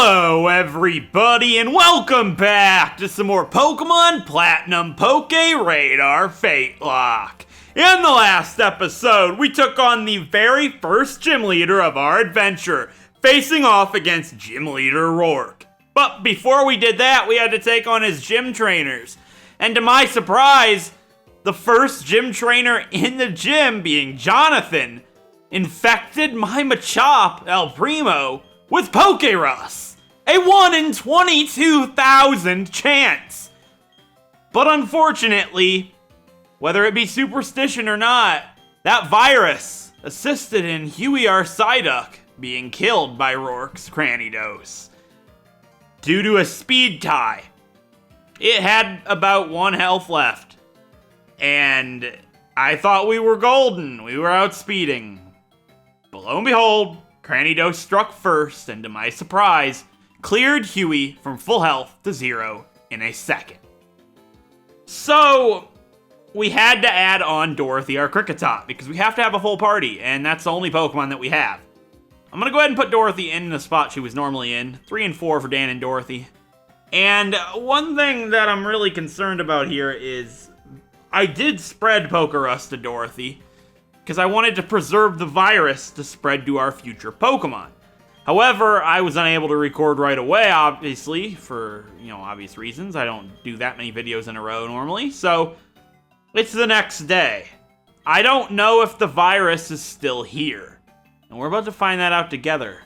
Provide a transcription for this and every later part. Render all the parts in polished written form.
Hello everybody and welcome back to some more Pokemon Platinum PokéRadar FateLocke. In the last episode, we took on the very first gym leader of our adventure, facing off against Gym Leader Rourke. But before we did that, we had to take on his gym trainers. And to my surprise, the first gym trainer in the gym, being Jonathan, infected my Machop, El Primo, with PokéRus. A 1 in 22,000 chance. But unfortunately, whether it be superstition or not, that virus assisted in Huey our Psyduck being killed by Rourke's Cranidos. Due to a speed tie, it had about 1 health left. And I thought we were golden. We were outspeeding. But lo and behold, Cranidos struck first, and to my surprise, cleared Huey from full health to 0 in a second. So, we had to add on Dorothy, our Cricketop, because we have to have a full party, and that's the only Pokemon that we have. I'm gonna go ahead and put Dorothy in the spot she was normally in. 3 and 4 for Dan and Dorothy. And one thing that I'm really concerned about here is I did spread PokéRus to Dorothy, because I wanted to preserve the virus to spread to our future Pokemon. However, I was unable to record right away, obviously, for, obvious reasons. I don't do that many videos in a row normally, so it's the next day. I don't know if the virus is still here, and we're about to find that out together.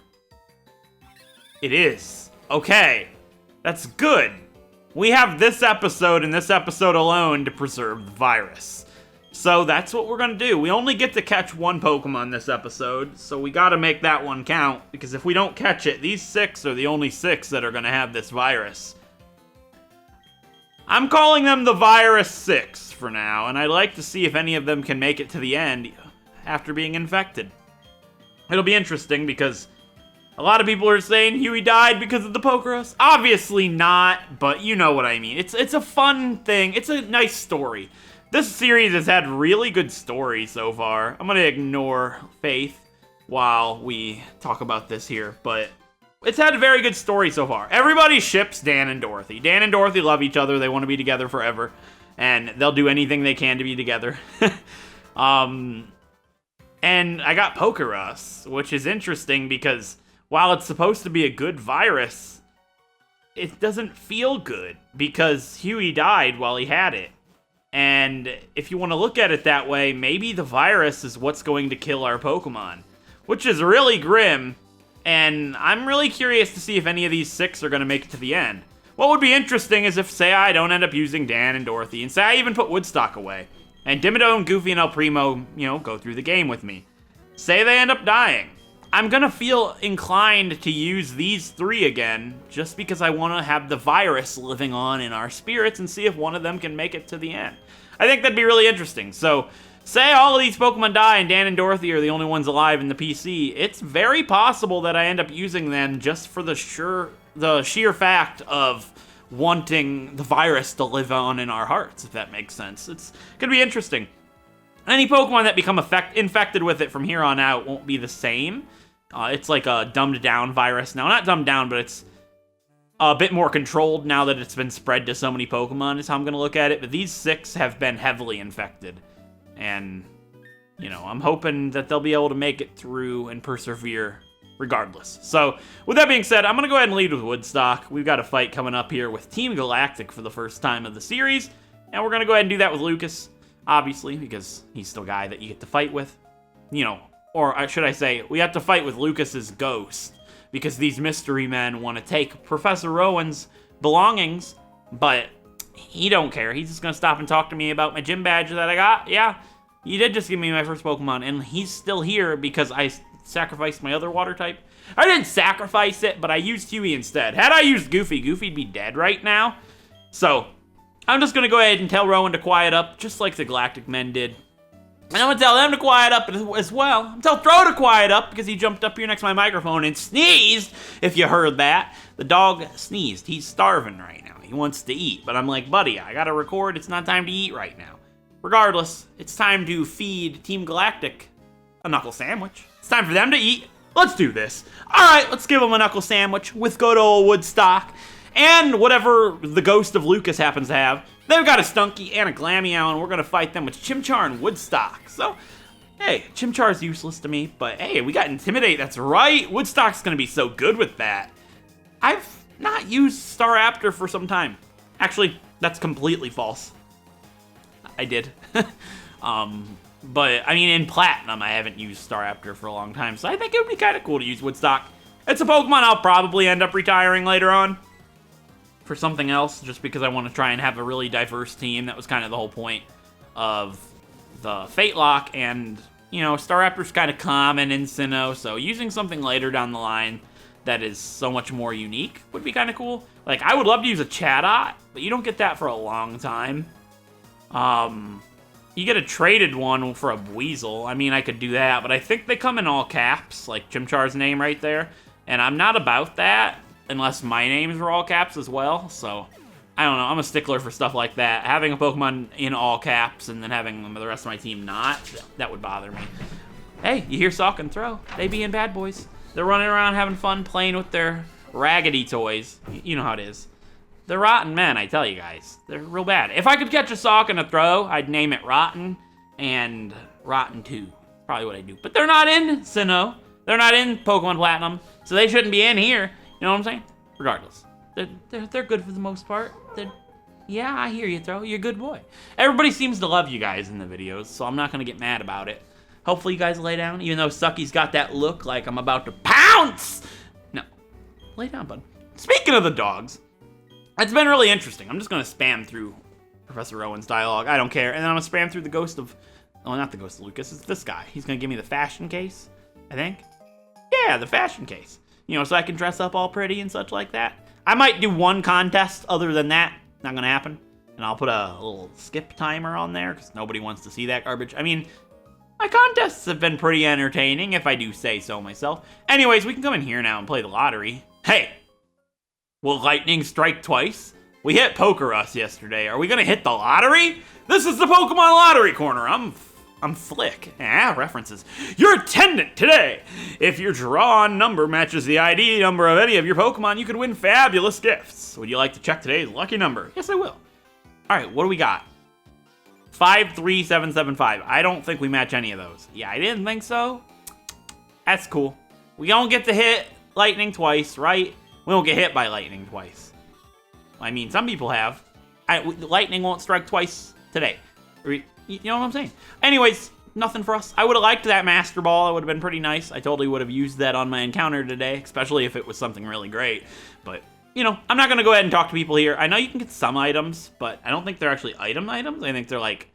It is. Okay, that's good. We have this episode and this episode alone to preserve the virus. So that's what we're going to do. We only get to catch 1 Pokemon this episode, so we got to make that one count, because if we don't catch it, these 6 are the only 6 that are going to have this virus. I'm calling them the Virus 6 for now, and I'd like to see if any of them can make it to the end after being infected. It'll be interesting, because a lot of people are saying Huey died because of the PokéRus. Obviously not, but you know what I mean. It's a fun thing. It's a nice story. This series has had really good stories so far. I'm going to ignore Faith while we talk about this here, but it's had a very good story so far. Everybody ships Dan and Dorothy. Dan and Dorothy love each other. They want to be together forever, and they'll do anything they can to be together. And I got PokéRus, which is interesting because while it's supposed to be a good virus, it doesn't feel good because Huey died while he had it. And if you want to look at it that way, maybe the virus is what's going to kill our Pokemon, which is really grim, and I'm really curious to see if any of these 6 are going to make it to the end. What would be interesting is if, say, I don't end up using Dan and Dorothy, and say I even put Woodstock away, and Dimmadome, Goofy, and El Primo, go through the game with me. Say they end up dying. I'm going to feel inclined to use these 3 again, just because I want to have the virus living on in our spirits and see if one of them can make it to the end. I think that'd be really interesting. So, say all of these Pokemon die and Dan and Dorothy are the only ones alive in the PC, it's very possible that I end up using them just for the sheer fact of wanting the virus to live on in our hearts, if that makes sense. It's going to be interesting. Any Pokemon that become infected with it from here on out won't be the same. It's like a dumbed down virus now. Not dumbed down, but it's a bit more controlled now that it's been spread to so many Pokemon is how I'm going to look at it. But these 6 have been heavily infected. And, I'm hoping that they'll be able to make it through and persevere regardless. So, with that being said, I'm going to go ahead and lead with Woodstock. We've got a fight coming up here with Team Galactic for the first time of the series. And we're going to go ahead and do that with Lucas, obviously, because he's still a guy that you get to fight with. Or should I say, we have to fight with Lucas's ghost, because these mystery men want to take Professor Rowan's belongings, but he don't care. He's just going to stop and talk to me about my gym badge that I got. Yeah, you did just give me my first Pokemon, and he's still here because I sacrificed my other water type. I didn't sacrifice it, but I used Huey instead. Had I used Goofy, Goofy'd be dead right now. So, I'm just going to go ahead and tell Rowan to quiet up, just like the Galactic men did. And I'm going to tell them to quiet up as well. I'm going to tell Throw to quiet up because he jumped up here next to my microphone and sneezed, if you heard that. The dog sneezed. He's starving right now. He wants to eat. But I'm like, buddy, I got to record. It's not time to eat right now. Regardless, it's time to feed Team Galactic a knuckle sandwich. It's time for them to eat. Let's do this. All right, let's give him a knuckle sandwich with good old Woodstock. And whatever the ghost of Lucas happens to have. They've got a Stunky and a Glameow, and we're going to fight them with Chimchar and Woodstock. So, hey, Chimchar's useless to me, but hey, we got Intimidate, that's right. Woodstock's going to be so good with that. I've not used Staraptor for some time. Actually, that's completely false. I did. But, I mean, in Platinum, I haven't used Staraptor for a long time, so I think it would be kind of cool to use Woodstock. It's a Pokemon I'll probably end up retiring later on for something else, just because I want to try and have a really diverse team. That was kind of the whole point of the FateLocke, and, you know, Staraptor's kind of common in Sinnoh, so using something later down the line that is so much more unique would be kind of cool. Like, I would love to use a Chatot, but you don't get that for a long time. You get a traded one for a Weasel. I mean, I could do that, but I think they come in all caps, like Chimchar's name right there. And I'm not about that, unless my names were all caps as well. So, I don't know. I'm a stickler for stuff like that. Having a Pokemon in all caps and then having the rest of my team not, that would bother me. Hey, you hear Salk and Throw. They being bad boys. They're running around having fun playing with their raggedy toys. You know how it is. They're rotten men, I tell you guys. They're real bad. If I could catch a Salk and a Throw, I'd name it Rotten and Rotten 2. Probably what I'd do. But they're not in Sinnoh. They're not in Pokemon Platinum, so they shouldn't be in here. You know what I'm saying? Regardless. They're good for the most part. Yeah, I hear you, Throw. You're a good boy. Everybody seems to love you guys in the videos, so I'm not going to get mad about it. Hopefully you guys lay down, even though Sucky's got that look like I'm about to pounce. No. Lay down, bud. Speaking of the dogs, it's been really interesting. I'm just going to spam through Professor Rowan's dialogue. I don't care. And then I'm going to spam through the ghost of... Oh, not the ghost of Lucas. It's this guy. He's going to give me the fashion case, I think. Yeah, the fashion case. You know, so I can dress up all pretty and such like that. I might do one contest other than that. Not going to happen. And I'll put a little skip timer on there because nobody wants to see that garbage. I mean, my contests have been pretty entertaining, if I do say so myself. Anyways, we can come in here now and play the lottery. Hey! Will lightning strike twice? We hit Pokerus yesterday. Are we gonna hit the lottery? This is the Pokemon Lottery Corner. I'm Flick. References. Your attendant today. If your drawn number matches the ID number of any of your Pokemon, you could win fabulous gifts. Would you like to check today's lucky number? Yes, I will. All right, what do we got? 53775. I don't think we match any of those. Yeah, I didn't think so. That's cool. We don't get to hit lightning twice, right? We don't get hit by lightning twice. I mean, some people have. Lightning won't strike twice today. You know what I'm saying? Anyways, nothing for us. I would have liked that Master Ball. It would have been pretty nice. I totally would have used that on my encounter today, especially if it was something really great. But, you know, I'm not going to go ahead and talk to people here. I know you can get some items, but I don't think they're actually items. I think they're like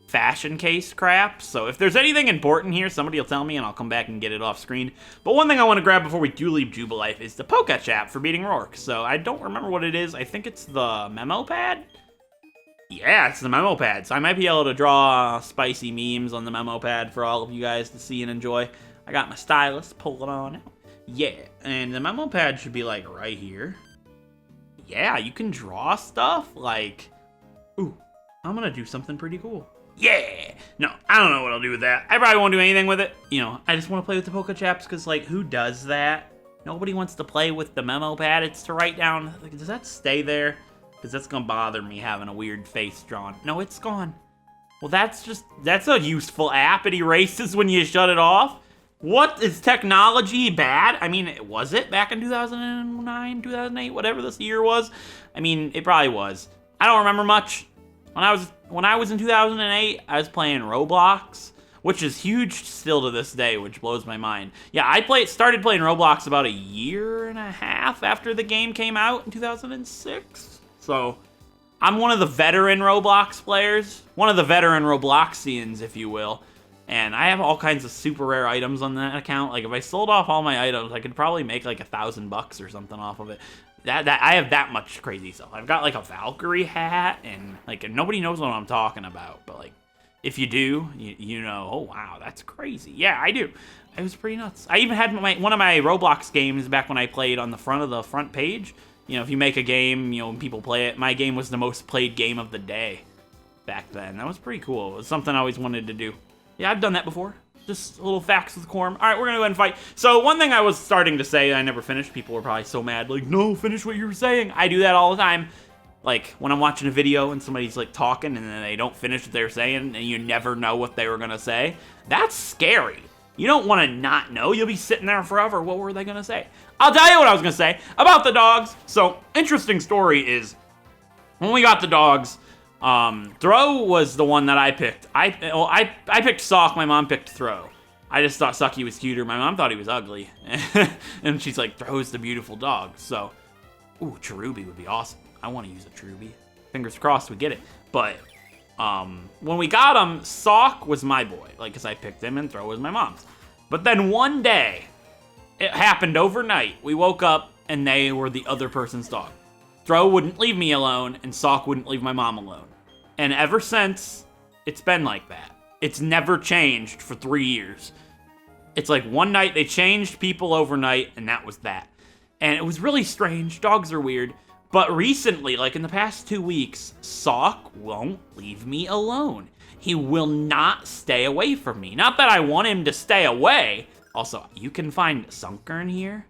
fashion case crap. So if there's anything important here, somebody will tell me and I'll come back and get it off screen. But one thing I want to grab before we do leave Jubilife is the Pokéchap for beating Rourke. So I don't remember what it is. I think it's the memo pad. Yeah, it's the memo pad. So I might be able to draw spicy memes on the memo pad for all of you guys to see and enjoy. I got my stylus, pull it on out. Yeah, and the memo pad should be like right here. Yeah, you can draw stuff like, ooh, I'm gonna do something pretty cool. Yeah! No, I don't know what I'll do with that. I probably won't do anything with it. You know, I just want to play with the Pokéchaps because, like, who does that? Nobody wants to play with the memo pad. It's to write down. Like, does that stay there? Because that's going to bother me having a weird face drawn. No, it's gone. Well, that's a useful app. It erases when you shut it off. What? Is technology bad? I mean, was it back in 2009, 2008, whatever this year was? I mean, it probably was. I don't remember much. When I was in 2008, I was playing Roblox, which is huge still to this day, which blows my mind. Yeah, I started playing Roblox about a year and a half after the game came out in 2006. So, I'm one of the veteran Roblox players, one of the veteran Robloxians, if you will. And I have all kinds of super rare items on that account. Like, if I sold off all my items, I could probably make like $1,000 or something off of it. I have that much crazy stuff. I've got like a Valkyrie hat, and like nobody knows what I'm talking about, but like if you do, you know, oh wow, that's crazy. Yeah, I do. It was pretty nuts. I even had one of my Roblox games back when I played on the front page. You know, if you make a game, you know, when people play it, my game was the most played game of the day back then. That was pretty cool. It was something I always wanted to do. Yeah, I've done that before. Just a little facts with Quorum. All right, we're gonna go ahead and fight. So one thing I was starting to say I never finished, people were probably so mad, like, no, finish what you were saying. I do that all the time. Like, when I'm watching a video and somebody's, like, talking and then they don't finish what they're saying and you never know what they were gonna say, that's scary. You don't want to not know. You'll be sitting there forever. What were they gonna say? I'll tell you what I was gonna say about the dogs. So, interesting story is, when we got the dogs, Throw was the one that I picked. I picked Sock, my mom picked Throw. I just thought Sucky was cuter. My mom thought he was ugly. And she's like, Throw's the beautiful dog. So, ooh, Cherubi would be awesome. I want to use a Cherubi. Fingers crossed we get it. But, when we got him, Sock was my boy. Like, because I picked him and Throw was my mom's. But then one day, it happened overnight. We woke up and they were the other person's dog. Throw wouldn't leave me alone and Sock wouldn't leave my mom alone. And ever since, it's been like that. It's never changed for 3 years. It's like one night they changed people overnight, and that was that. And it was really strange. Dogs are weird. But recently, like in the past 2 weeks, Sock won't leave me alone. He will not stay away from me. Not that I want him to stay away. Also, you can find Sunker in here,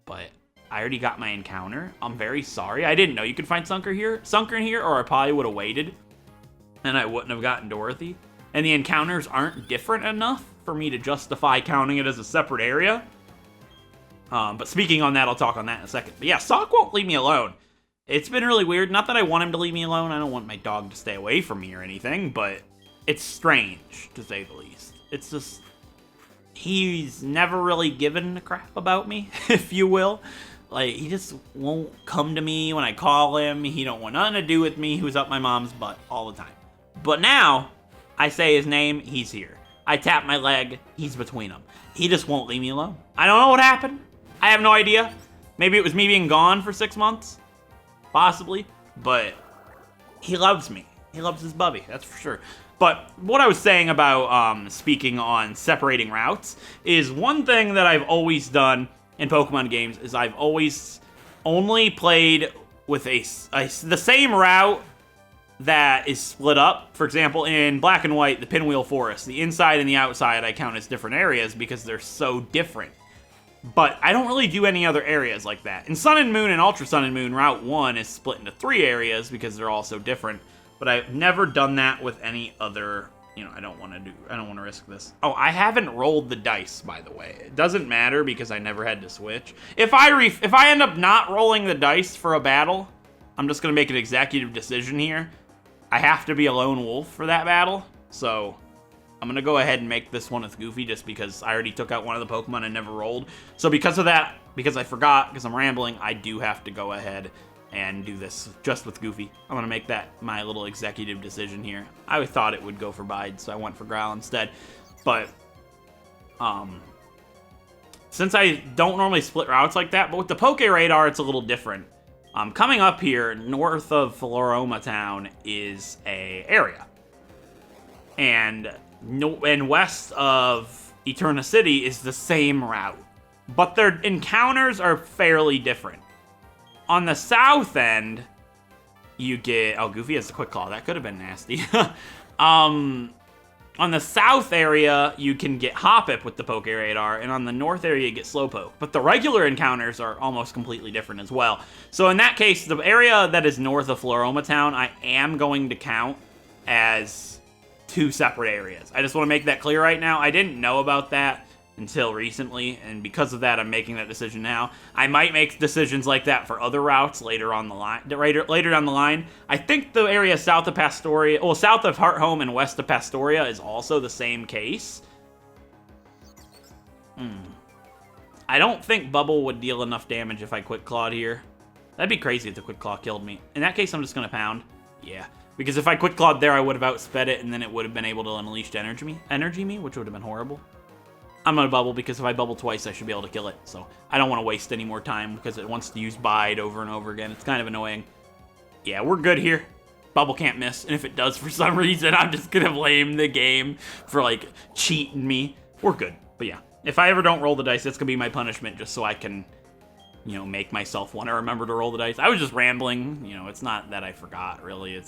but I already got my encounter. I'm very sorry. I didn't know you could find Sunker in here, or I probably would have waited. And I wouldn't have gotten Dorothy. And the encounters aren't different enough for me to justify counting it as a separate area. But speaking on that, I'll talk on that in a second. But yeah, Sock won't leave me alone. It's been really weird. Not that I want him to leave me alone. I don't want my dog to stay away from me or anything, but it's strange, to say the least. It's just, he's never really given a crap about me, if you will. Like, he just won't come to me when I call him. He don't want nothing to do with me. He was up my mom's butt all the time. But now, I say his name, he's here. I tap my leg, he's between them. He just won't leave me alone. I don't know what happened. I have no idea. Maybe it was me being gone for 6 months. Possibly. But he loves me. He loves his bubby, that's for sure. But what I was saying about speaking on separating routes is one thing that I've always done in Pokemon games is I've always only played with the same route that is split up. For example, in Black and White, the Pinwheel Forest, the inside and the outside I count as different areas because they're so different. But I don't really do any other areas like that. In Sun and Moon and Ultra Sun and Moon, Route 1 is split into 3 areas because they're all so different. But I've never done that with any other, I don't want to risk this. Oh, I haven't rolled the dice, by the way. It doesn't matter because I never had to switch. If I end up not rolling the dice for a battle, I'm just going to make an executive decision here. I have to be a lone wolf for that battle, so I'm going to go ahead and make this one with Goofy just because I already took out one of the Pokemon and never rolled. So because of that, because I forgot, because I'm rambling, I do have to go ahead and do this just with Goofy. I'm going to make that my little executive decision here. I thought it would go for Bide, so I went for Growl instead. But, since I don't normally split routes like that, but with the PokéRadar, it's a little different. Coming up here, north of Floaroma Town is a area. And west of Eterna City is the same route. But their encounters are fairly different. On the south end, you get... Oh, Goofy has a Quick Claw. That could have been nasty. On the south area, you can get Hoppip with the PokéRadar, and on the north area, you get Slowpoke. But the regular encounters are almost completely different as well. So in that case, the area that is north of Floaroma Town, I am going to count as 2 separate areas. I just want to make that clear right now. I didn't know about that until recently, and because of that, I'm making that decision now. I might make decisions like that for other routes later on the line. Later down the line, I think the area south of Pastoria, well, south of Hearthome and west of Pastoria is also the same case. I don't think Bubble would deal enough damage if I Quick Clawed here. That'd be crazy if the Quick Claw killed me. In that case, I'm just gonna Pound. Yeah, because if I Quick Clawed there, I would have outsped it, and then it would have been able to Unleashed energy me, which would have been horrible. I'm gonna Bubble because if I Bubble twice, I should be able to kill it. So I don't want to waste any more time because it wants to use Bide over and over again. It's kind of annoying. Yeah, we're good here. Bubble can't miss. And if it does for some reason, I'm just gonna blame the game for, like, cheating me. We're good. But yeah, if I ever don't roll the dice, that's gonna be my punishment just so I can, make myself want to remember to roll the dice. I was just rambling. It's not that I forgot, really.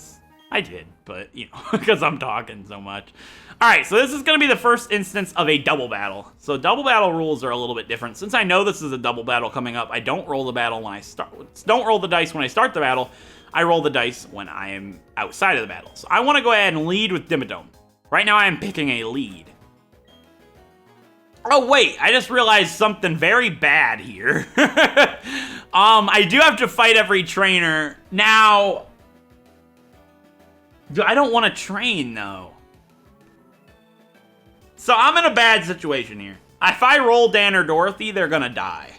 I did, but, you know, because I'm talking so much. Alright, so this is going to be the first instance of a double battle. So double battle rules are a little bit different. Since I know this is a double battle coming up, I don't roll the battle when I start. Don't roll the dice when I start the battle. I roll the dice when I am outside of the battle. So I want to go ahead and lead with Dimmadome. Right now I am picking a lead. Oh wait, I just realized something very bad here. I do have to fight every trainer. Now, I don't want to train though. So I'm in a bad situation here. If I roll Dan or Dorothy, they're gonna die.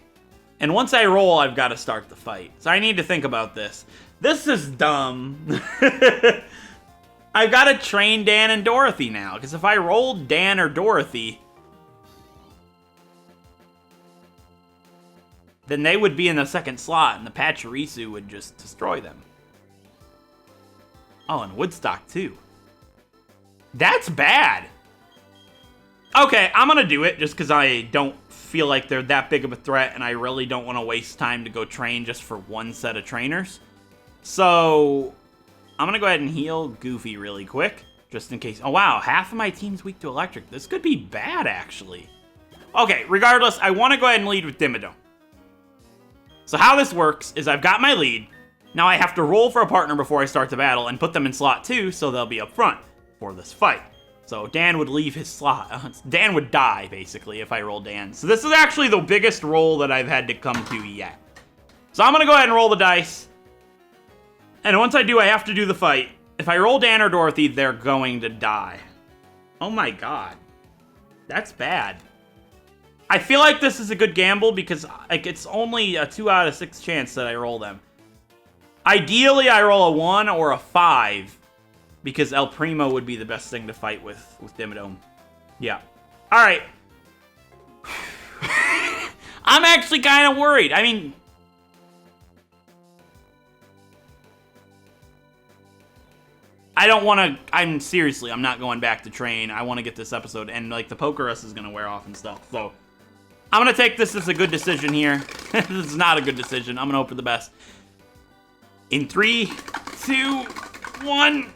And once I roll, I've got to start the fight. So I need to think about this. This is dumb. I've got to train Dan and Dorothy now, because if I rolled Dan or Dorothy, then they would be in the second slot, and the Pachirisu would just destroy them. Oh, and Woodstock, too. That's bad. Okay, I'm going to do it, just because I don't feel like they're that big of a threat, and I really don't want to waste time to go train just for one set of trainers. So, I'm going to go ahead and heal Goofy really quick, just in case. Oh, wow, half of my team's weak to electric. This could be bad, actually. Okay, regardless, I want to go ahead and lead with Dimmadome. So how this works is I've got my lead. Now I have to roll for a partner before I start the battle and put them in slot 2 so they'll be up front for this fight. So Dan would leave his slot. Dan would die, basically, if I roll Dan. So this is actually the biggest roll that I've had to come to yet. So I'm going to go ahead and roll the dice. And once I do, I have to do the fight. If I roll Dan or Dorothy, they're going to die. Oh my god. That's bad. I feel like this is a good gamble because like it's only a 2 out of 6 chance that I roll them. Ideally, I roll a 1 or a 5 because El Primo would be the best thing to fight with Dimmadome. Yeah. All right. I'm actually kind of worried. I mean, I don't want to, I'm not going back to train. I want to get this episode, and like the Pokerus is going to wear off and stuff, so I'm going to take this as a good decision here. This is not a good decision. I'm going to hope for the best. In 3, 2, 1.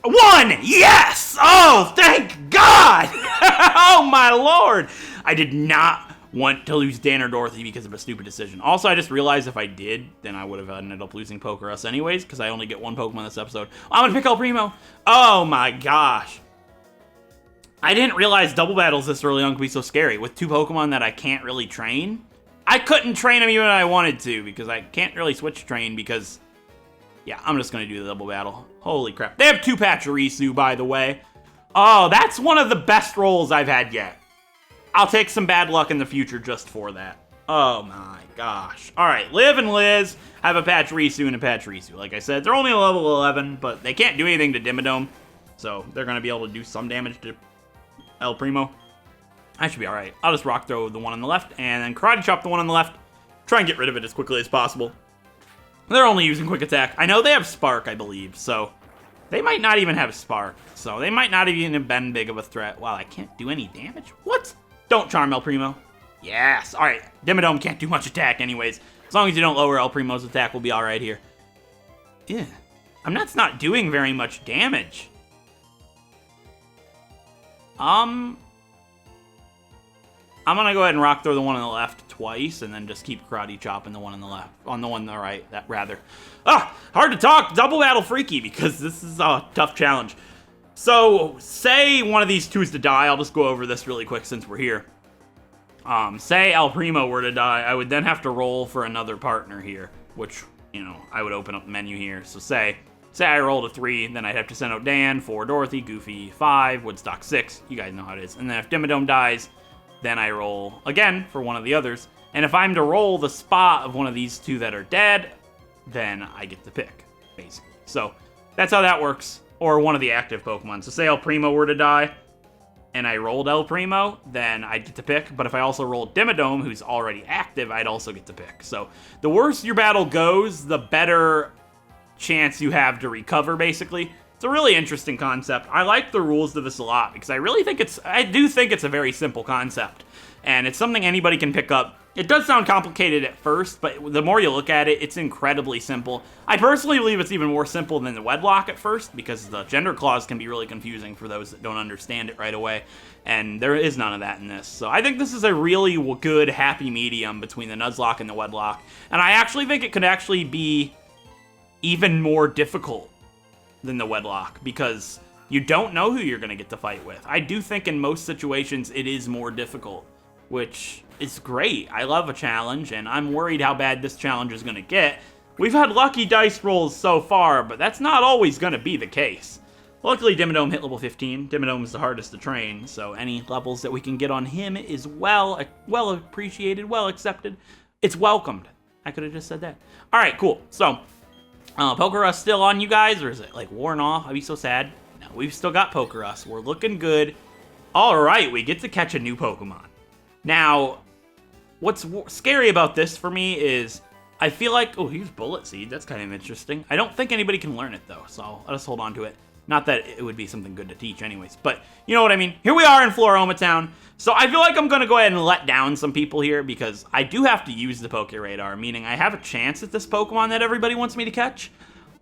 1! Yes! Oh, thank God! Oh, my Lord! I did not want to lose Dan or Dorothy because of a stupid decision. Also, I just realized if I did, then I would have ended up losing Pokerus anyways, because I only get 1 Pokemon this episode. I'm going to pick El Primo. Oh, my gosh. I didn't realize double battles this early on could be so scary. With 2 Pokemon that I can't really train. I couldn't train them even if I wanted to, because I can't really switch train because, yeah, I'm just going to do the double battle. Holy crap. They have 2 Pachirisu, by the way. Oh, that's one of the best rolls I've had yet. I'll take some bad luck in the future just for that. Oh my gosh. Alright, Liv and Liz have a Pachirisu and a Pachirisu. Like I said, they're only a level 11, but they can't do anything to Dimmadome. So they're going to be able to do some damage to El Primo. I should be alright. I'll just Rock Throw the one on the left, and then Karate Chop the one on the left. Try and get rid of it as quickly as possible. They're only using Quick Attack. I know they have Spark, I believe, so they might not even have Spark. So they might not even have been big of a threat. Wow, I can't do any damage? What? Don't Charm El Primo. Yes. Alright, Dimmadome can't do much attack anyways. As long as you don't lower El Primo's attack, we'll be alright here. Yeah. That's not doing very much damage. I'm gonna go ahead and Rock Throw the one on the left twice, and then just keep Karate Chopping the one on the left, on the one on the right, that rather. Hard to talk, double battle freaky, because this is a tough challenge. So, say one of these 2 is to die, I'll just go over this really quick since we're here. Say El Primo were to die, I would then have to roll for another partner here, which, you know, I would open up the menu here. So say I rolled a 3, then I'd have to send out Dan, 4 Dorothy, Goofy 5, Woodstock 6, you guys know how it is. And then if Dimmadome dies, then I roll again for one of the others. And if I'm to roll the spot of one of these 2 that are dead, then I get to pick, basically. So that's how that works. Or one of the active Pokemon. So say El Primo were to die, and I rolled El Primo, then I'd get to pick. But if I also rolled Dimmadome, who's already active, I'd also get to pick. So the worse your battle goes, the better chance you have to recover, basically. It's a really interesting concept. I like the rules to this a lot, because I do think it's a very simple concept. And it's something anybody can pick up It does sound complicated at first, but the more you look at it, it's incredibly simple. I personally believe it's even more simple than the Wedlocke at first, because the gender clause can be really confusing for those that don't understand it right away, and there is none of that in this. So I think this is a really good, happy medium between the Nuzlocke and the Wedlocke, and I actually think it could actually be even more difficult than the Wedlocke, because you don't know who you're going to get to fight with. I do think in most situations it is more difficult, which is great. I love a challenge, and I'm worried how bad this challenge is going to get. We've had lucky dice rolls so far, but that's not always going to be the case. Luckily, Dimmadome hit level 15. Dimmadome is the hardest to train, so any levels that we can get on him is well appreciated, well accepted. It's welcomed. I could have just said that. All right, cool. So, PokéRadar still on you guys, or is it like worn off? I'd be so sad. No, we've still got PokéRadar. We're looking good. All right, we get to catch a new Pokemon. Now, what's scary about this for me is I feel like, oh, here's Bullet Seed. That's kind of interesting. I don't think anybody can learn it, though, so I'll just hold on to it. Not that it would be something good to teach anyways, but you know what I mean. Here we are in Floaroma Town, so I feel like I'm going to go ahead and let down some people here because I do have to use the PokéRadar, meaning I have a chance at this Pokemon that everybody wants me to catch,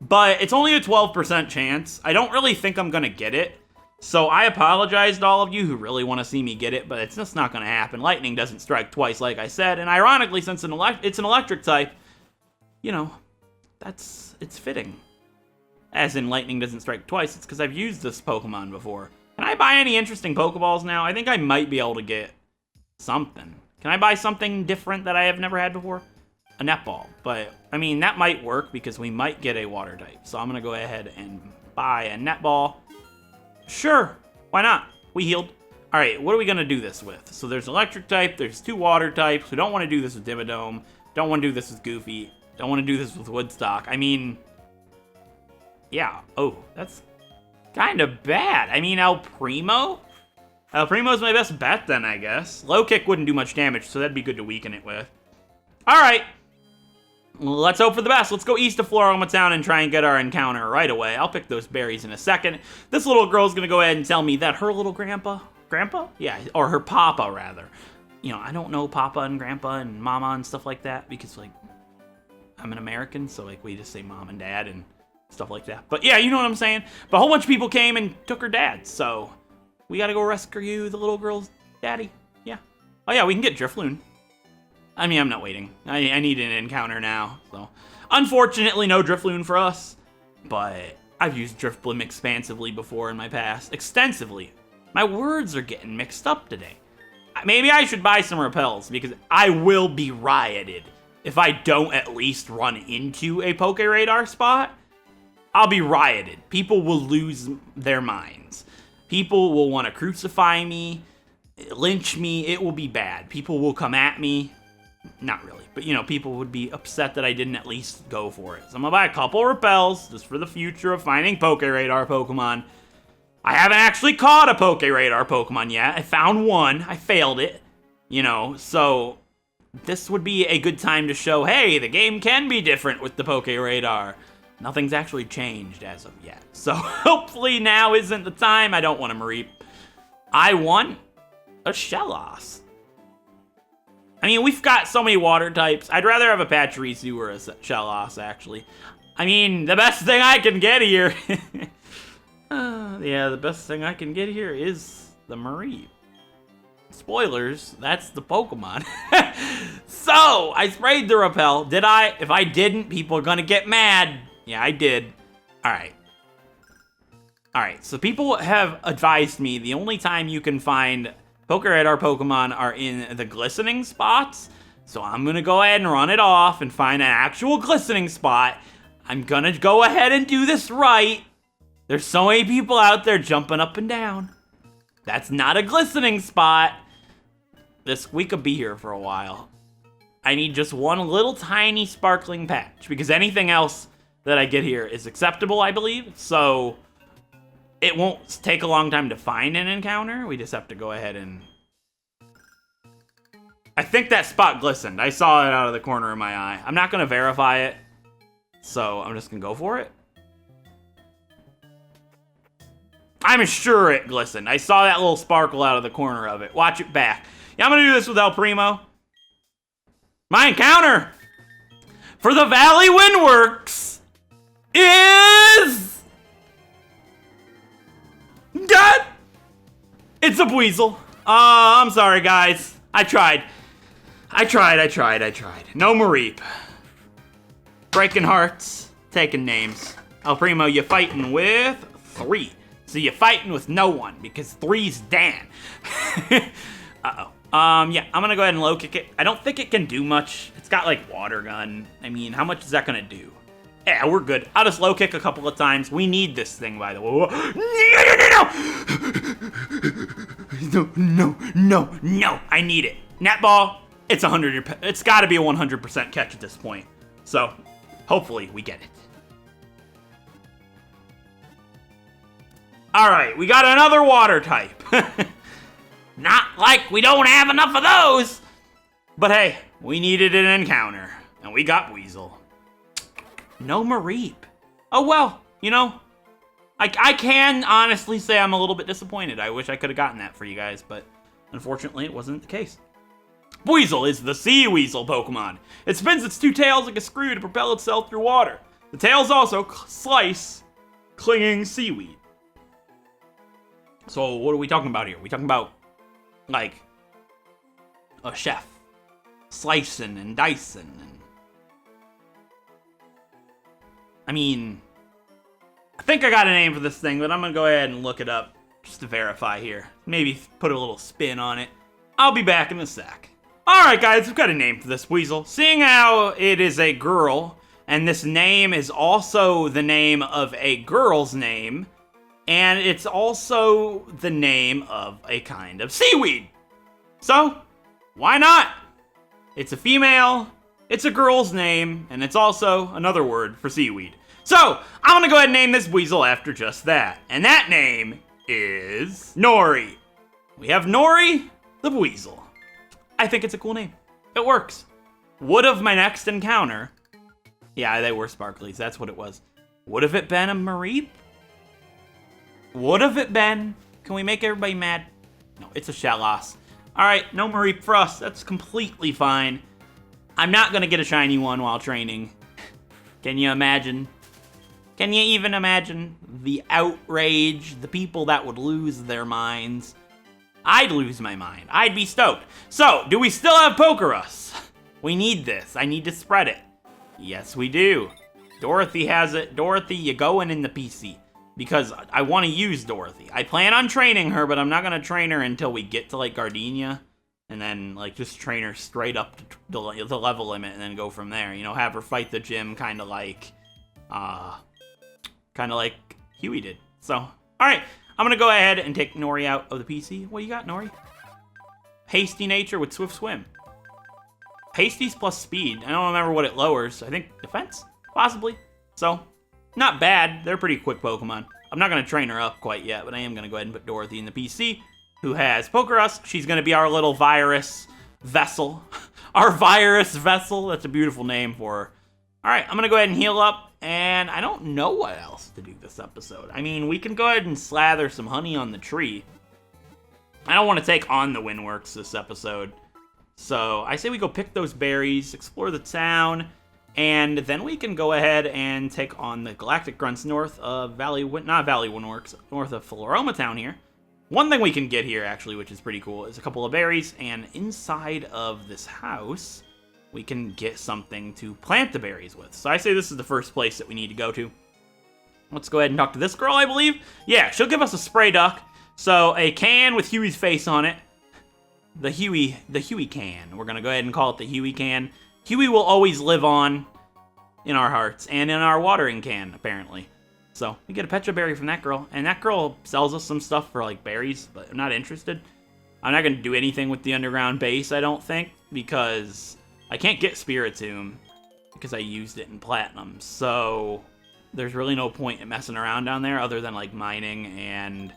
but it's only a 12% chance. I don't really think I'm going to get it. So I apologize to all of you who really want to see me get it, but it's just not going to happen. Lightning doesn't strike twice, like I said, and ironically, since it's an electric type, you know, it's fitting. As in, lightning doesn't strike twice, it's because I've used this Pokemon before. Can I buy any interesting Pokeballs now? I think I might be able to get something. Can I buy something different that I have never had before? A netball, but, I mean, that might work because we might get a water type. So I'm going to go ahead and buy a netball. Sure, why not? We healed. All right, what are we going to do this with? So there's electric type, there's 2 water types. We don't want to do this with Dimmadome. Don't want to do this with Goofy. Don't want to do this with Woodstock. I mean, yeah. Oh, that's kind of bad. I mean, El Primo? El Primo's my best bet then, I guess. Low kick wouldn't do much damage, so that'd be good to weaken it with. All right. Let's hope for the best. Let's go east of Floaroma Town and try and get our encounter right away. I'll pick those berries in a second. This little girl's gonna go ahead and tell me that her little grandpa? Yeah, or her papa, rather. You know, I don't know papa and grandpa and mama and stuff like that because, like, I'm an American, so, like, we just say mom and dad and stuff like that. But, yeah, you know what I'm saying? But a whole bunch of people came and took her dad, so we gotta go rescue the little girl's daddy. Yeah. Oh, yeah, we can get Drifloon. I mean, I'm not waiting. I need an encounter now, so. Unfortunately, no Drifloon for us, but I've used Drifblim expansively before in my past. Extensively. My words are getting mixed up today. Maybe I should buy some repels, because I will be rioted if I don't at least run into a PokéRadar spot. I'll be rioted. People will lose their minds. People will want to crucify me, lynch me. It will be bad. People will come at me. Not really, but, you know, people would be upset that I didn't at least go for it. So I'm gonna buy a couple repels, just for the future of finding PokéRadar Pokemon. I haven't actually caught a PokéRadar Pokemon yet. I found one. I failed it, you know, so this would be a good time to show, hey, the game can be different with the PokéRadar. Nothing's actually changed as of yet. So hopefully now isn't the time. I don't want a Mareep. I want a Shellos. I mean, we've got so many water types. I'd rather have a Pachirisu or a Shellos, actually. I mean, the best thing I can get here... yeah, the best thing I can get here is the Mareep. Spoilers, that's the Pokemon. So, I sprayed the repel. Did I? If I didn't, people are gonna get mad. Yeah, I did. Alright. Alright, so people have advised me the only time you can find PokéRadar Pokemon are in the glistening spots. So I'm gonna go ahead and run it off and find an actual glistening spot. I'm gonna go ahead and do this right. There's so many people out there jumping up and down. That's not a glistening spot. We could be here for a while. I need just one little tiny sparkling patch because anything else that I get here is acceptable, I believe. So it won't take a long time to find an encounter. We just have to go ahead and... I think that spot glistened. I saw it out of the corner of my eye. I'm not going to verify it, so I'm just going to go for it. I'm sure it glistened. I saw that little sparkle out of the corner of it. Watch it back. Yeah, I'm going to do this with El Primo. My encounter for the Valley Windworks is... God! It's a Weasel. I'm sorry, guys. I tried. No Mareep. Breaking hearts, taking names. El Primo, you're fighting with 3. So you're fighting with no one, because 3's Dan. Uh-oh. Yeah, I'm gonna go ahead and low kick it. I don't think it can do much. It's got, like, water gun. I mean, how much is that gonna do? Yeah, we're good. I'll just low kick a couple of times. We need this thing, by the way. No. I need it. Netball, it's 100. It's gotta be a 100% catch at this point. So, hopefully, we get it. Alright, we got another water type. Not like we don't have enough of those. But hey, we needed an encounter. And we got Weasel. No Mareep. Oh well, you know, I can honestly say I'm a little bit disappointed. I wish I could have gotten that for you guys, but unfortunately it wasn't the case. Weasel is the Sea Weasel Pokemon. It spins its 2 tails like a screw to propel itself through water. The tails also slice clinging seaweed. So what are we talking about here? We talking about, like, a chef slicing and dicing and... I mean, I think I got a name for this thing, but I'm gonna go ahead and look it up just to verify here. Maybe put a little spin on it. I'll be back in a sec. Alright guys, we've got a name for this Weasel. Seeing how it is a girl, and this name is also the name of a girl's name, and it's also the name of a kind of seaweed. So, why not? It's a female, it's a girl's name, and it's also another word for seaweed. So, I'm gonna go ahead and name this Weasel after just that. And that name is Nori. We have Nori the Weasel. I think it's a cool name. It works. Would have my next encounter... Yeah, they were sparklies, that's what it was. Would have it been a Mareep? Would have it been? Can we make everybody mad? No, it's a Shellos. Alright, no Mareep for us. That's completely fine. I'm not gonna get a shiny one while training. Can you imagine? Can you even imagine the outrage, the people that would lose their minds? I'd lose my mind. I'd be stoked. So, do we still have Pokerus? We need this. I need to spread it. Yes, we do. Dorothy has it. Dorothy, you going in the PC. Because I want to use Dorothy. I plan on training her, but I'm not going to train her until we get to, like, Gardenia. And then, like, just train her straight up to the level limit and then go from there. You know, have her fight the gym kind of like Huey did. So, alright. I'm going to go ahead and take Nori out of the PC. What you got, Nori? Hasty nature with swift swim. Hasty's plus speed. I don't remember what it lowers. I think defense? Possibly. So, not bad. They're pretty quick Pokemon. I'm not going to train her up quite yet, but I am going to go ahead and put Dorothy in the PC, who has Pokerus. She's going to be our little virus vessel. Our virus vessel. That's a beautiful name for her. Alright, I'm going to go ahead and heal up, and I don't know what else to do this episode. I mean, we can go ahead and slather some honey on the tree. I don't want to take on the Windworks this episode. So, I say we go pick those berries, explore the town, and then we can go ahead and take on the Galactic Grunts north of Windworks, north of Floaroma Town here. One thing we can get here, actually, which is pretty cool, is a couple of berries, and inside of this house, we can get something to plant the berries with. So I say this is the first place that we need to go to. Let's go ahead and talk to this girl, I believe. Yeah, she'll give us a spray duck. So a can with Huey's face on it. The Huey can. We're going to go ahead and call it the Huey can. Huey will always live on in our hearts and in our watering can, apparently. So we get a Petra berry from that girl. And that girl sells us some stuff for, like, berries, but I'm not interested. I'm not going to do anything with the underground base, I don't think, because I can't get Spiritomb because I used it in Platinum. So there's really no point in messing around down there other than, like, mining and,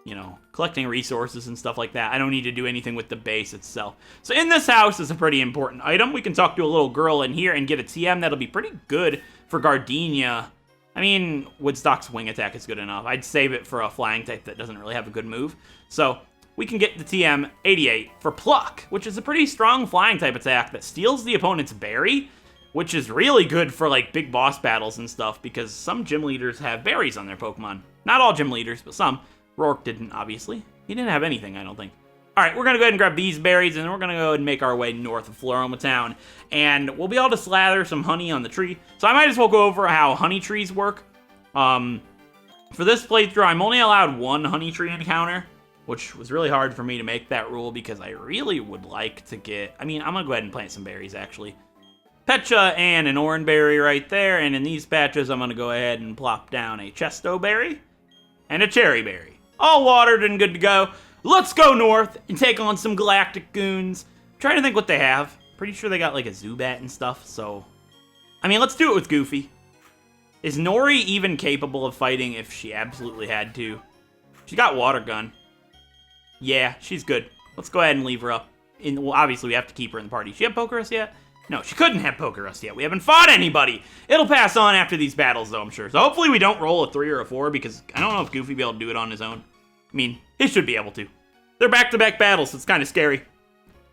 you know, collecting resources and stuff like that. I don't need to do anything with the base itself. So in this house is a pretty important item. We can talk to a little girl in here and get a TM that'll be pretty good for Gardenia. I mean, Woodstock's wing attack is good enough. I'd save it for a flying type that doesn't really have a good move. So we can get the TM 88 for Pluck, which is a pretty strong flying type attack that steals the opponent's berry, which is really good for like big boss battles and stuff because some gym leaders have berries on their Pokemon. Not all gym leaders, but some. Rourke didn't, obviously. He didn't have anything, I don't think. All right, we're going to go ahead and grab these berries, and then we're going to go ahead and make our way north of Floaroma Town. And we'll be able to slather some honey on the tree. So I might as well go over how honey trees work. For this playthrough, I'm only allowed one honey tree encounter, which was really hard for me to make that rule because I really would like to get... I mean, I'm going to go ahead and plant some berries, actually. Pecha and an orange berry right there, and in these patches, I'm going to go ahead and plop down a chesto berry and a cherry berry. All watered and good to go. Let's go north and take on some galactic goons. I'm trying to think what they have. Pretty sure they got like a Zubat and stuff, so... I mean, let's do it with Goofy. Is Nori even capable of fighting if she absolutely had to? She's got Water Gun. Yeah, she's good. Let's go ahead and leave her up. Well, obviously, we have to keep her in the party. She have Pokerus yet? No, she couldn't have Pokerus yet. We haven't fought anybody. It'll pass on after these battles, though, I'm sure. So hopefully we don't roll a 3 or a 4, because I don't know if Goofy will be able to do it on his own. I mean, he should be able to. They're back-to-back battles, so it's kind of scary.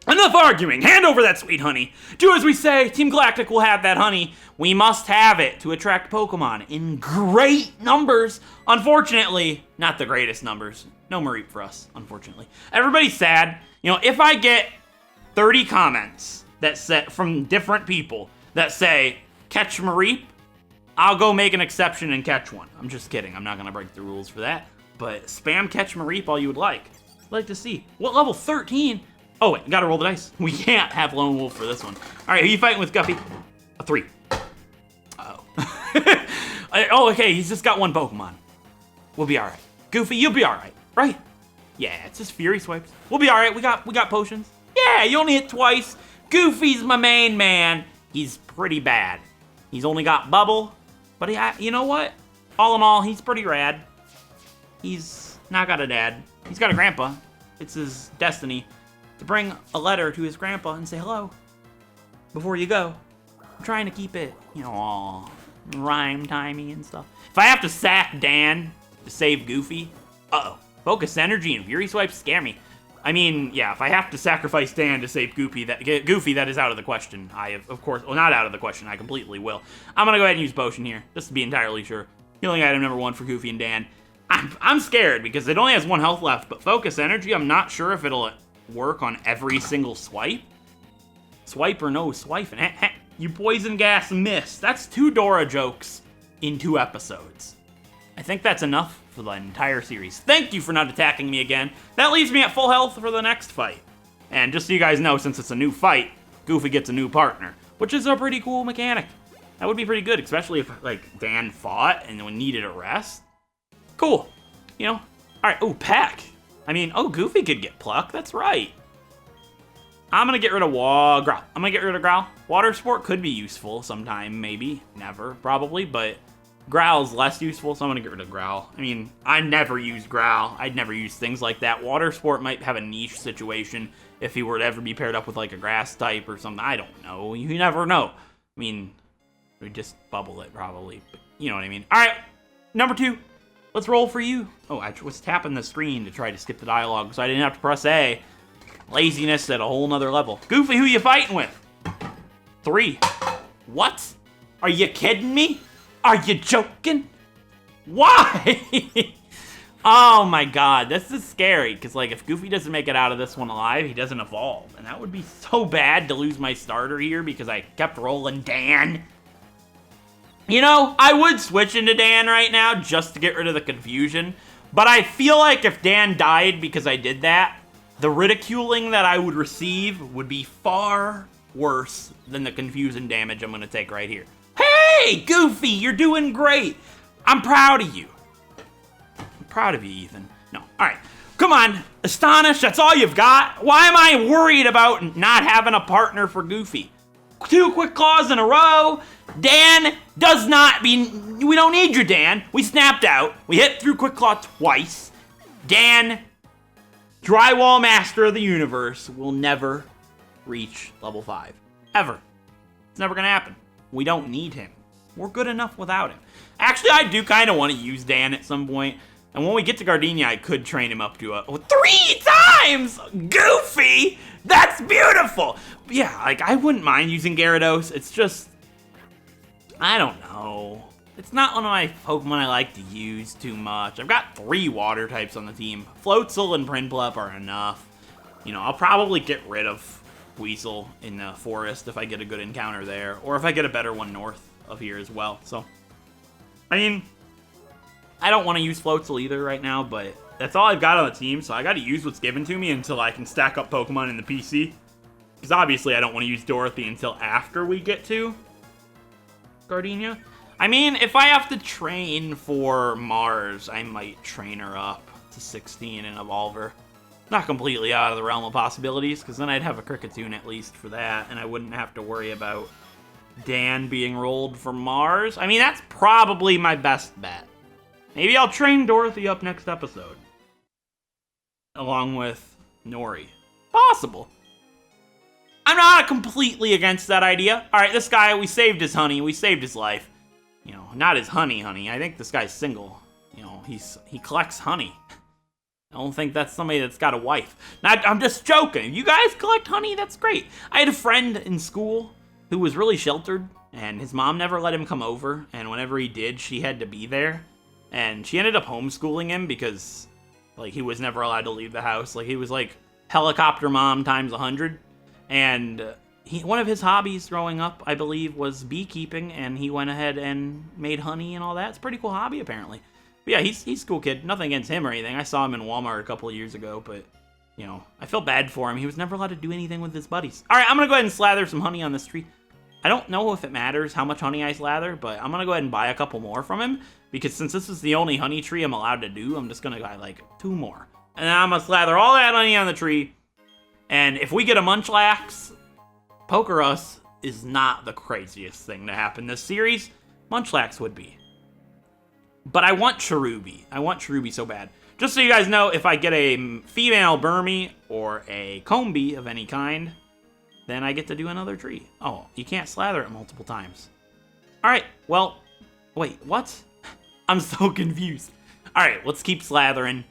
Enough arguing. Hand over that sweet honey. Do as we say. Team Galactic will have that honey. We must have it to attract Pokemon in great numbers. Unfortunately, not the greatest numbers. No Mareep for us, unfortunately. Everybody's sad. You know, if I get 30 comments that set from different people that say, catch Mareep, I'll go make an exception and catch one. I'm just kidding. I'm not going to break the rules for that. But spam catch Mareep all you would like. I'd like to see. What level 13? Oh, wait. Gotta roll the dice. We can't have Lone Wolf for this one. All right, who you fighting with, Guppy? A 3. Uh-oh. Oh, okay. He's just got one Pokemon. We'll be all right. Goofy, you'll be all right, right? Yeah, it's just Fury Swipes. We'll be all right. We got potions. Yeah, you only hit twice. Goofy's my main man. He's pretty bad. He's only got Bubble, but you know what? All in all, he's pretty rad. He's not got a dad. He's got a grandpa. It's his destiny to bring a letter to his grandpa and say hello before you go. I'm trying to keep it, you know, all rhyme-timey and stuff. If I have to sack Dan to save Goofy, uh-oh. Focus Energy and Fury Swipe scare me. I mean, yeah, if I have to sacrifice Dan to save Goofy, that is out of the question. Of course, well, not out of the question. I completely will. I'm gonna go ahead and use Potion here, just to be entirely sure. Healing item number 1 for Goofy and Dan. I'm scared because it only has 1 health left, but Focus Energy, I'm not sure if it'll work on every single swipe. Swipe or no swipe, and you poison gas miss. That's 2 Dora jokes in 2 episodes. I think that's enough for the entire series. Thank you for not attacking me again. That leaves me at full health for the next fight. And just so you guys know, since it's a new fight, Goofy gets a new partner, which is a pretty cool mechanic. That would be pretty good, especially if, like, Dan fought and then needed a rest. Cool. You know? All right. Oh, Peck. I mean, oh, Goofy could get Pluck. That's right. I'm going to get rid of Growl. I'm going to get rid of Growl. Water Sport could be useful sometime, maybe. Never, probably, but Growl's less useful, so I'm going to get rid of Growl. I mean, I never use Growl. I'd never use things like that. Water Sport might have a niche situation if he were to ever be paired up with, like, a grass type or something. I don't know. You never know. I mean, we'd just bubble it, probably. But you know what I mean. All right, number 2. Let's roll for you. Oh, I was tapping the screen to try to skip the dialogue, so I didn't have to press A. Laziness at a whole nother level. Goofy, who you fighting with? 3. What? Are you kidding me? Are you joking? Why? Oh my god, this is scary, because like if Goofy doesn't make it out of this one alive, he doesn't evolve. And that would be so bad to lose my starter here because I kept rolling Dan. You know, I would switch into Dan right now just to get rid of the confusion, but I feel like if Dan died because I did that, the ridiculing that I would receive would be far worse than the confusion damage I'm going to take right here. Hey, Goofy, you're doing great. I'm proud of you. I'm proud of you, Ethan. No, all right. Come on, Astonish, that's all you've got? Why am I worried about not having a partner for Goofy? 2 Quick Claws in a row. Dan does not mean... We don't need you, Dan. We snapped out. We hit through Quick Claw twice. Dan, Drywall Master of the Universe, will never reach level 5. Ever. It's never going to happen. We don't need him. We're good enough without him. Actually, I do kind of want to use Dan at some point. And when we get to Gardenia, I could train him up to a 3 times! Goofy! That's beautiful! But yeah, like, I wouldn't mind using Gyarados. It's just, I don't know. It's not one of my Pokemon I like to use too much. I've got 3 water types on the team. Floatzel and Prinplup are enough. You know, I'll probably get rid of Weasel in the forest if I get a good encounter there, or if I get a better one north of here as well. So, I mean, I don't want to use Floatzel either right now, but that's all I've got on the team, so I got to use what's given to me until I can stack up Pokemon in the PC. Because obviously I don't want to use Dorothy until after we get to Gardenia. I mean, if I have to train for Mars, I might train her up to 16 and evolve her. Not completely out of the realm of possibilities, because then I'd have a Kricketune at least for that, and I wouldn't have to worry about Dan being rolled for Mars. I mean, that's probably my best bet. Maybe I'll train Dorothy up next episode. Along with Nori. Possible. I'm not completely against that idea. Alright, this guy, we saved his honey. We saved his life. You know, not his honey. I think this guy's single. You know, he collects honey. I don't think that's somebody that's got a wife. I'm just joking. If you guys collect honey, that's great. I had a friend in school who was really sheltered, and his mom never let him come over, and whenever he did, she had to be there. And she ended up homeschooling him because, like, he was never allowed to leave the house. Like, he was, like, helicopter mom times 100. And one of his hobbies growing up, I believe, was beekeeping, and he went ahead and made honey and all that. It's a pretty cool hobby, apparently. But yeah, he's a cool kid. Nothing against him or anything. I saw him in Walmart a couple of years ago, but, you know, I feel bad for him. He was never allowed to do anything with his buddies. All right, I'm going to go ahead and slather some honey on this tree. I don't know if it matters how much honey I slather, but I'm going to go ahead and buy a couple more from him, because since this is the only honey tree I'm allowed to do, I'm just going to buy, like, 2 more. And then I'm going to slather all that honey on the tree, and if we get a Munchlax, Pokerus is not the craziest thing to happen this series. Munchlax would be. But I want Cherubi. I want Cherubi so bad. Just so you guys know, if I get a female Burmy or a Combee of any kind, then I get to do another tree. Oh, you can't slather it multiple times. Alright, well, wait, what? I'm so confused. Alright, let's keep slathering.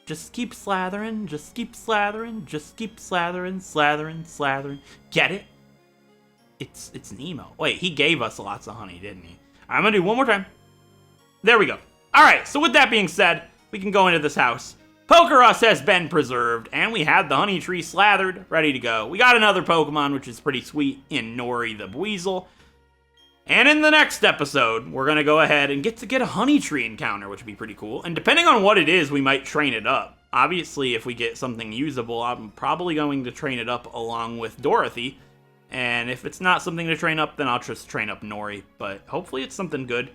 Just keep slathering, just keep slathering, just keep slathering, slathering. Get it? It's Nemo. Wait, he gave us lots of honey, didn't he? I'm gonna do one more time. There we go. Alright, so with that being said, we can go into this house. Pokerus has been preserved, and we had the honey tree slathered, ready to go. We got another Pokemon, which is pretty sweet, in Nori the Weasel. And in the next episode, we're gonna go ahead and get a honey tree encounter, which would be pretty cool. And depending on what it is, we might train it up. Obviously, if we get something usable, I'm probably going to train it up along with Dorothy. And if it's not something to train up, then I'll just train up Nori. But hopefully it's something good.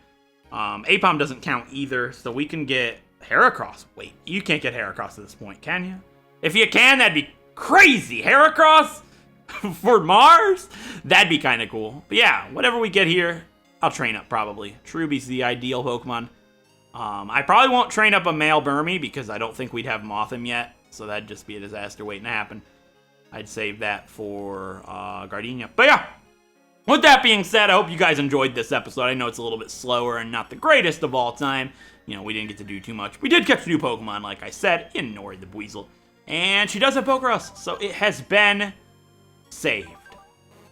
Apom doesn't count either, so we can get Heracross. Wait, you can't get Heracross at this point, can you? If you can, that'd be crazy. Heracross for Mars? That'd be kind of cool. But yeah, whatever we get here, I'll train up probably. Cherubi's the ideal Pokemon. I probably won't train up a male Burmy because I don't think we'd have Mothim yet. So that'd just be a disaster waiting to happen. I'd save that for Gardenia. But yeah, with that being said, I hope you guys enjoyed this episode. I know it's a little bit slower and not the greatest of all time. You know, we didn't get to do too much. We did catch a new Pokemon, like I said, in Nori the Weasel. And she does have Pokerus, so it has been saved.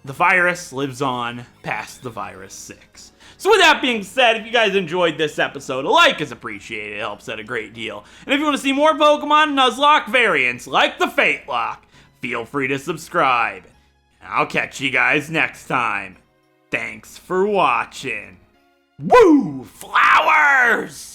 The virus lives on past the virus 6. So with that being said, if you guys enjoyed this episode, a like is appreciated. It helps out a great deal. And if you want to see more Pokemon Nuzlocke variants like the FateLocke, feel free to subscribe. I'll catch you guys next time. Thanks for watching. Woo! Flowers!